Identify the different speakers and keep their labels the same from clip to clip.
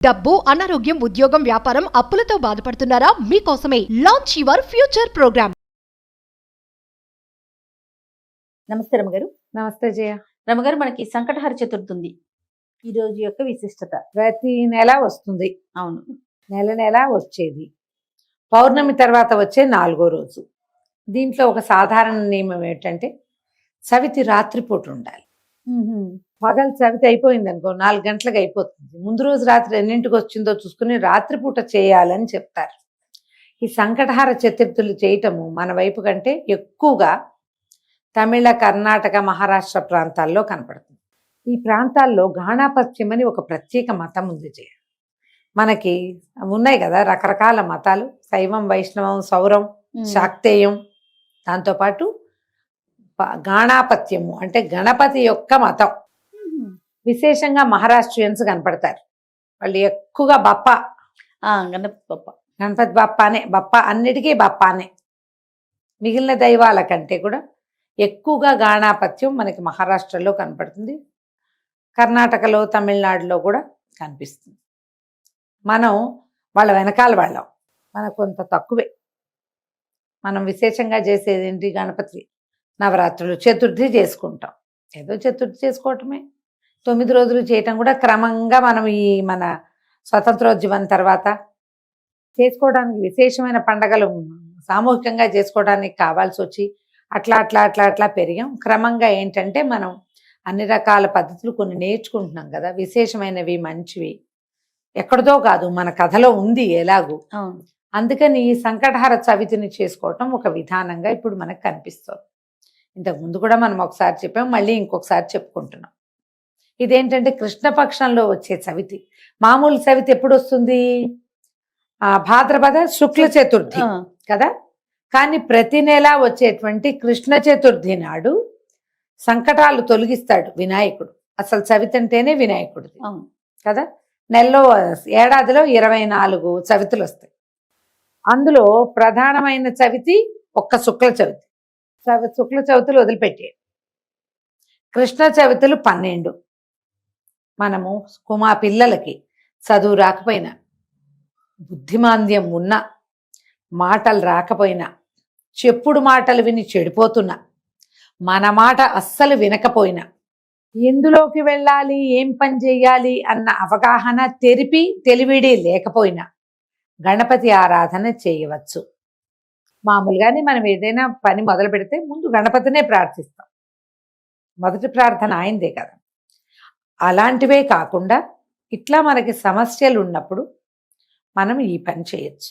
Speaker 1: డబ్బు, అనారోగ్యం, ఉద్యోగం, వ్యాపారం, అప్పులతో బాధపడుతున్నారా? మీకోసమే లాంచ్ యువర్ ఫ్యూచర్ ప్రోగ్రామ్.
Speaker 2: నమస్తే రమగారు.
Speaker 3: నమస్తే జయ.
Speaker 2: రమగారు, మనకి సంకటహర చతుర్థి ఉంది. ఈ రోజు యొక్క విశిష్టత.
Speaker 3: ప్రతి నెల వస్తుంది.
Speaker 2: అవును,
Speaker 3: నెల వచ్చేది. పౌర్ణమి తర్వాత వచ్చే 4వ రోజు. దీంట్లో ఒక సాధారణ నియమం ఏంటంటే చవితి రాత్రిపూట ఉండాలి. పగలు చవితి అయిపోయింది అనుకో 4 గంటలకు అయిపోతుంది. ముందు రోజు రాత్రి ఎన్నింటికి వచ్చిందో చూసుకుని రాత్రిపూట చేయాలని చెప్తారు. ఈ సంకటహార చతుర్థులు చేయటము మన వైపు కంటే ఎక్కువగా తమిళ, కర్ణాటక, మహారాష్ట్ర ప్రాంతాల్లో కనపడుతుంది. ఈ ప్రాంతాల్లో గాణాపత్యం అని ఒక ప్రత్యేక మతం ఉంది జయ. మనకి ఉన్నాయి కదా రకరకాల మతాలు, శైవం, వైష్ణవం, సౌరం, శాక్తేయం. దాంతోపాటు గాణాపత్యము అంటే గణపతి యొక్క మతం. విశేషంగా మహారాష్ట్రియన్స్ కనపడతారు. వాళ్ళు ఎక్కువగా బప్ప, గణపతి బప్పానే, బప్ప అన్నిటికీ బప్పానే. మిగిలిన దైవాల కంటే కూడా ఎక్కువగా గాణాపత్యం మనకి మహారాష్ట్రలో కనపడుతుంది. కర్ణాటకలో, తమిళనాడులో కూడా కనిపిస్తుంది. మనం వాళ్ళ వెనకాల వాళ్ళం, మనకు కొంత తక్కువే. మనం విశేషంగా చేసేది ఏంటి? గణపతి నవరాత్రులు, చతుర్థి చేసుకుంటాం. ఏదో చతుర్థి చేసుకోవటమే. 9 రోజులు చేయటం కూడా క్రమంగా మనం ఈ మన స్వతంత్రోద్యమం తర్వాత చేసుకోవడానికి, విశేషమైన పండగలు సామూహికంగా చేసుకోవడానికి కావాల్సి వచ్చి అట్లా పెరిగాం. క్రమంగా ఏంటంటే మనం అన్ని రకాల పద్ధతులు కొన్ని నేర్చుకుంటున్నాం కదా, విశేషమైనవి, మంచివి. ఎక్కడితో కాదు, మన కథలో ఉంది ఎలాగూ. అందుకని ఈ సంకటహార చవితిని చేసుకోవటం ఒక విధానంగా ఇప్పుడు మనకు కనిపిస్తుంది. ఇంతకుముందు కూడా మనం ఒకసారి చెప్పాం, మళ్ళీ ఇంకొకసారి చెప్పుకుంటున్నాం. ఇదేంటంటే కృష్ణపక్షంలో వచ్చే చవితి. మామూలు చవితి ఎప్పుడు వస్తుంది? భాద్రపద శుక్ల చతుర్థి కదా. కానీ ప్రతి నెల వచ్చేటువంటి కృష్ణ చతుర్థి నాడు సంకటాలు తొలగిస్తాడు వినాయకుడు. అసలు చవితి అంటేనే వినాయకుడిది కదా. నెలలో, ఏడాదిలో 24 చవితులు వస్తాయి. అందులో ప్రధానమైన చవితి ఒక్క శుక్ల చవితి. శుక్ల చవితులు వదిలిపెట్టే కృష్ణ చవితులు 12. మనము పిల్లలకి చదువు రాకపోయినా, బుద్ధిమాంద్యం ఉన్న, మాటలు రాకపోయినా, చెప్పుడు మాటలు విని చెడిపోతున్నా, మన మాట అస్సలు వినకపోయినా, ఎందులోకి వెళ్ళాలి, ఏం పని చేయాలి అన్న అవగాహన, తెలివిడి లేకపోయినా గణపతి ఆరాధన చేయవచ్చు. మామూలుగానే మనం ఏదైనా పని మొదలు పెడితే ముందు గణపతినే ప్రార్థిస్తాం. మొదటి ప్రార్థన ఆయనదే కదా. అలాంటివే కాకుండా ఇట్లా మనకి సమస్యలు ఉన్నప్పుడు మనం ఈ పని చేయొచ్చు.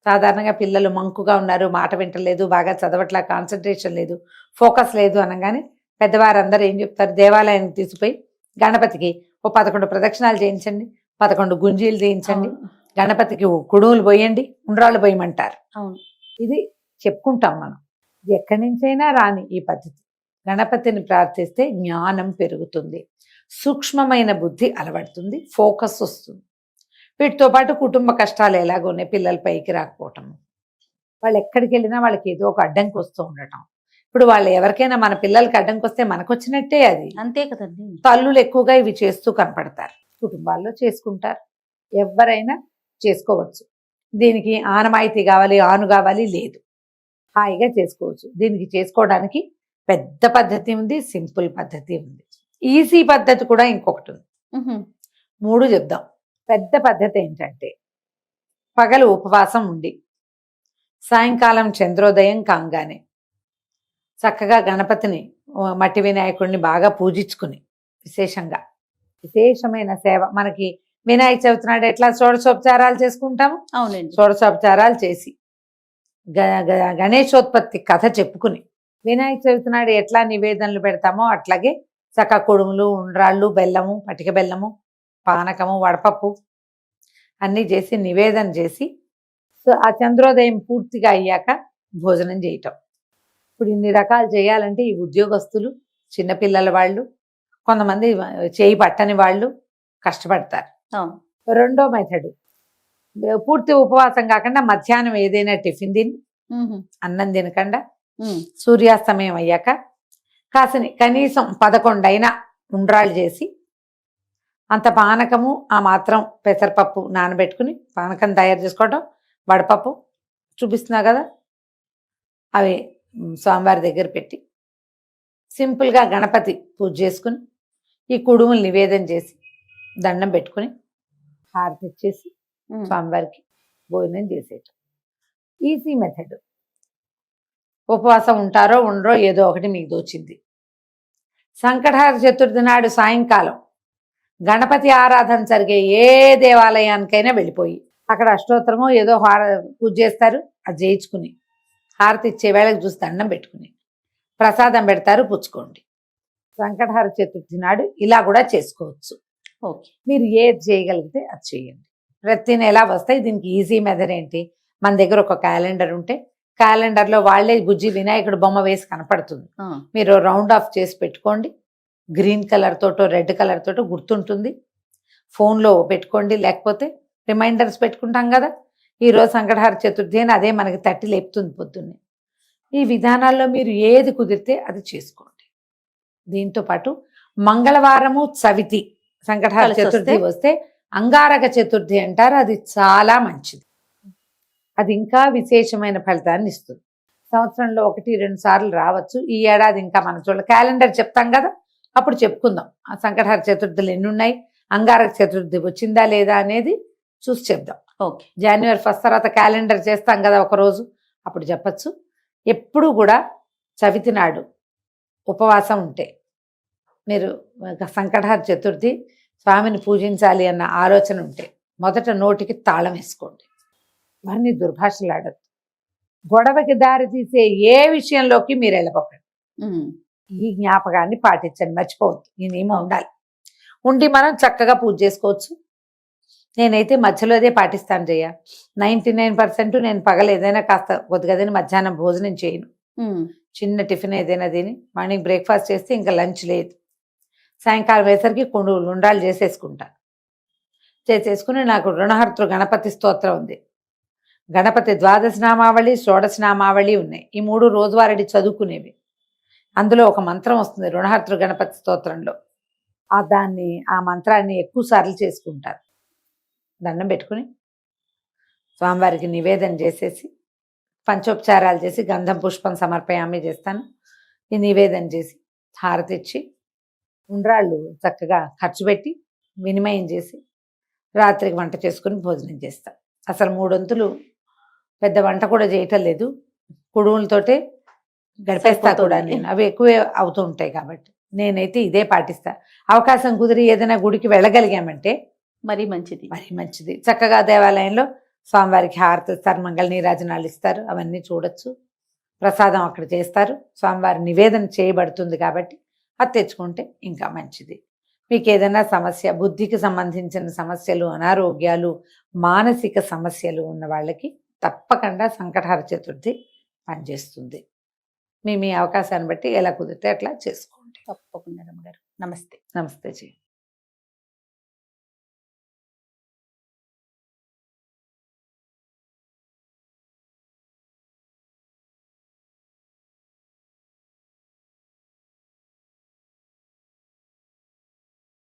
Speaker 3: సాధారణంగా పిల్లలు మంకుగా ఉన్నారు, మాట వింటలేదు, బాగా చదవట్లా, కాన్సన్ట్రేషన్ లేదు, ఫోకస్ లేదు అనగానే పెద్దవారందరూ ఏం చెప్తారు? దేవాలయానికి తీసుకుపోయి గణపతికి 11 ప్రదక్షిణాలు చేయించండి, 11 గుంజీలు చేయించండి, గణపతికి కుడుములు పోయండి, ఉండ్రాళ్ళు పోయమంటారు. ఇది చెప్పుకుంటాం మనం. ఎక్కడి నుంచైనా రాని ఈ పద్ధతి. గణపతిని ప్రార్థిస్తే జ్ఞానం పెరుగుతుంది, సూక్ష్మమైన బుద్ధి అలవడుతుంది, ఫోకస్ వస్తుంది. వీటితో పాటు కుటుంబ కష్టాలు ఎలాగోనే, పిల్లల పైకి రాకపోవటం, వాళ్ళు ఎక్కడికి వెళ్ళినా వాళ్ళకి ఏదో ఒక అడ్డంకి వస్తూ ఉండటం. ఇప్పుడు వాళ్ళు ఎవరికైనా మన పిల్లలకి అడ్డంకి వస్తే మనకు వచ్చినట్టే అది.
Speaker 2: అంతే కదండి.
Speaker 3: తల్లులు ఎక్కువగా ఇవి చేస్తూ కనపడతారు. కుటుంబాల్లో చేసుకుంటారు, ఎవరైనా చేసుకోవచ్చు. దీనికి ఆనమాయితీ కావాలి, ఆను కావాలి లేదు, హాయిగా చేసుకోవచ్చు. దీనికి చేసుకోవడానికి పెద్ద పద్ధతి ఉంది, సింపుల్ పద్ధతి ఉంది, ఈజీ పద్ధతి కూడా ఇంకొకటి ఉంది. 3 చెప్దాం. పెద్ద పద్ధతి ఏంటంటే పగలు ఉపవాసం ఉండి సాయంకాలం చంద్రోదయం కాగానే చక్కగా గణపతిని, మట్టి వినాయకుడిని బాగా పూజించుకుని, విశేషమైన సేవ. మనకి వినాయక చవితి నాడు ఎట్లా షోడశోపచారాలు చేసుకుంటాము?
Speaker 2: అవునండి.
Speaker 3: షోడశోపచారాలు చేసి గణేశోత్పత్తి కథ చెప్పుకుని, వినాయక చవితి నాడు ఎట్లా నివేదనలు పెడతామో అట్లాగే చక్క కుడుములు, ఉండ్రాళ్ళు, బెల్లము, పటిక బెల్లము, పానకము, వడపప్పు అన్నీ చేసి నివేదన చేసి, సో ఆ చంద్రోదయం పూర్తిగా అయ్యాక భోజనం చేయటం. ఇప్పుడు ఇన్ని రకాలు చేయాలంటే ఈ ఉద్యోగస్తులు, చిన్నపిల్లల వాళ్ళు, కొంతమంది చేయి పట్టని వాళ్ళు కష్టపడతారు. రెండో మెథడ్, పూర్తి ఉపవాసం కాకుండా మధ్యాహ్నం ఏదైనా టిఫిన్ తిని, అన్నం తినకుండా సూర్యాస్తమయం అయ్యాక కనీసం 11 అయినా ఉండ్రాళ్ళు చేసి అంత పానకము ఆ మాత్రం పెసరపప్పు నానబెట్టుకుని పానకం తయారు చేసుకోవడం, వడపప్పు చూపిస్తున్నా కదా అవి స్వామివారి దగ్గర పెట్టి సింపుల్గా గణపతి పూజ చేసుకుని ఈ కుడుములు నివేదన చేసి దండం పెట్టుకుని హారతి ఇచ్చేసి స్వామివారికి భోజనం చేసేయటం. Easy method. ఉపవాసం ఉంటారో ఉండరో ఏదో ఒకటి మీకు దోచింది. సంకటహర చతుర్థి నాడు సాయంకాలం గణపతి ఆరాధన జరిగే ఏ దేవాలయానికైనా వెళ్ళిపోయి అక్కడ అష్టోత్తరమో ఏదో పూజ చేస్తారు, అది చేయించుకుని హారతి ఇచ్చే వేళకు చూసి దండం పెట్టుకుని ప్రసాదం పెడతారు, పుచ్చుకోండి. సంకటహర చతుర్థి నాడు ఇలా కూడా చేసుకోవచ్చు.
Speaker 2: ఓకే.
Speaker 3: మీరు ఏది చేయగలిగితే అది చేయండి. ప్రతి నెల వస్తాయి. దీనికి ఈజీ మెథడ్ ఏంటి, మన దగ్గర ఒక క్యాలెండర్ ఉంటే క్యాలెండర్లో వాళ్ళే బుజ్జి వినాయకుడు బొమ్మ వేసి కనపడుతుంది. మీరు రౌండ్ ఆఫ్ చేసి పెట్టుకోండి. గ్రీన్ కలర్ తోటో రెడ్ కలర్ తోటో గుర్తుంటుంది. ఫోన్లో పెట్టుకోండి, లేకపోతే రిమైండర్స్ పెట్టుకుంటాం కదా, ఈరోజు సంకటహర చతుర్థి అని అదే మనకి తట్టి లేపుతుంది పొద్దున్నే. ఈ విధానాల్లో మీరు ఏది కుదిరితే అది చేసుకోండి. దీంతో పాటు మంగళవారము చవితి సంకటహర చతుర్థి వస్తే అంగారక చతుర్థి అంటారు. అది చాలా మంచిది. అది ఇంకా విశేషమైన ఫలితాన్ని ఇస్తుంది. సంవత్సరంలో 1-2 సార్లు రావచ్చు. ఈ ఏడాది ఇంకా మన చూడాలి. క్యాలెండర్ చెప్తాం కదా, అప్పుడు చెప్పుకుందాం ఆ సంకటహర చతుర్థులు ఎన్ని ఉన్నాయి, అంగారక చతుర్థి వచ్చిందా లేదా అనేది చూసి చెప్దాం.
Speaker 2: ఓకే.
Speaker 3: జనవరి 1 తర్వాత క్యాలెండర్ చేస్తాం కదా ఒకరోజు, అప్పుడు చెప్పచ్చు. ఎప్పుడు కూడా చవితి నాడు ఉపవాసం ఉంటే మీరు సంకటహర చతుర్థి స్వామిని పూజించాలి అన్న ఆలోచన ఉంటే మొదట నోటికి తాళం వేసుకోండి. వారిని దుర్భాషలాడద్దు. గొడవకి దారి తీసే ఏ విషయంలోకి మీరు వెళ్ళబోకండి. ఈ జ్ఞాపకాన్ని పాటించండి, మర్చిపోవద్దు. ఈ నియమం ఉండాలి. ఉండి మనం చక్కగా పూజ చేసుకోవచ్చు. నేనైతే మధ్యలో అదే పాటిస్తాను జయ. 99% నేను పగలు ఏదైనా కాస్త కొద్దిగా తిని మధ్యాహ్నం భోజనం చేయను. చిన్న టిఫిన్ ఏదైనా తిని మార్నింగ్ బ్రేక్ఫాస్ట్ చేస్తే ఇంకా లంచ్ లేదు. సాయంకాలం వేసరికి ఉండ్రాలు చేసేసుకుని నాకు రుణహర్తృ గణపతి స్తోత్రం ఉంది. గణపతి 12 నామావళి 16 నామావళి ఉన్నాయి. ఈ 3 రోజువారీ చదువుకునేవి. అందులో ఒక మంత్రం వస్తుంది రుణహర్తృ గణపతి స్తోత్రంలో. ఆ మంత్రాన్ని ఎక్కువ సార్లు చేసుకుంటారు. దండం పెట్టుకుని స్వామివారికి నివేదన చేసేసి పంచోపచారాలు చేసి గంధం పుష్పం సమర్పయామి చేస్తాను. ఈ నివేదన చేసి హారతి ఇచ్చి ఉండ్రాళ్ళు చక్కగా ఖర్చు పెట్టి వినిమయం చేసి రాత్రికి వంట చేసుకుని భోజనం చేస్తాను. అసలు 3 వంతులు పెద్ద వంట కూడా చేయటం లేదు, కుడుములతోటే గడిపేస్తా కూడా నేను. అవి ఎక్కువే అవుతూ ఉంటాయి కాబట్టి నేనైతే ఇదే పాటిస్తా. అవకాశం కుదిరి ఏదైనా గుడికి వెళ్ళగలిగామంటే
Speaker 2: మరీ మంచిది.
Speaker 3: చక్కగా దేవాలయంలో స్వామివారికి హారతి ఇస్తారు, మంగళ నీరాజనాలు ఇస్తారు, అవన్నీ చూడొచ్చు. ప్రసాదం అక్కడ చేస్తారు, స్వామివారి నివేదన చేయబడుతుంది కాబట్టి అది తెచ్చుకుంటే ఇంకా మంచిది. మీకు ఏదైనా సమస్య, బుద్ధికి సంబంధించిన సమస్యలు, అనారోగ్యాలు, మానసిక సమస్యలు ఉన్న వాళ్ళకి తప్పకుండా సంకటహర చతుర్థి పనిచేస్తుంది. మీ అవకాశాన్ని బట్టి ఎలా కుదిరితే అట్లా చేసుకోండి.
Speaker 2: తప్పకుండా రమ్మగారు. నమస్తే.
Speaker 3: నమస్తే జీ.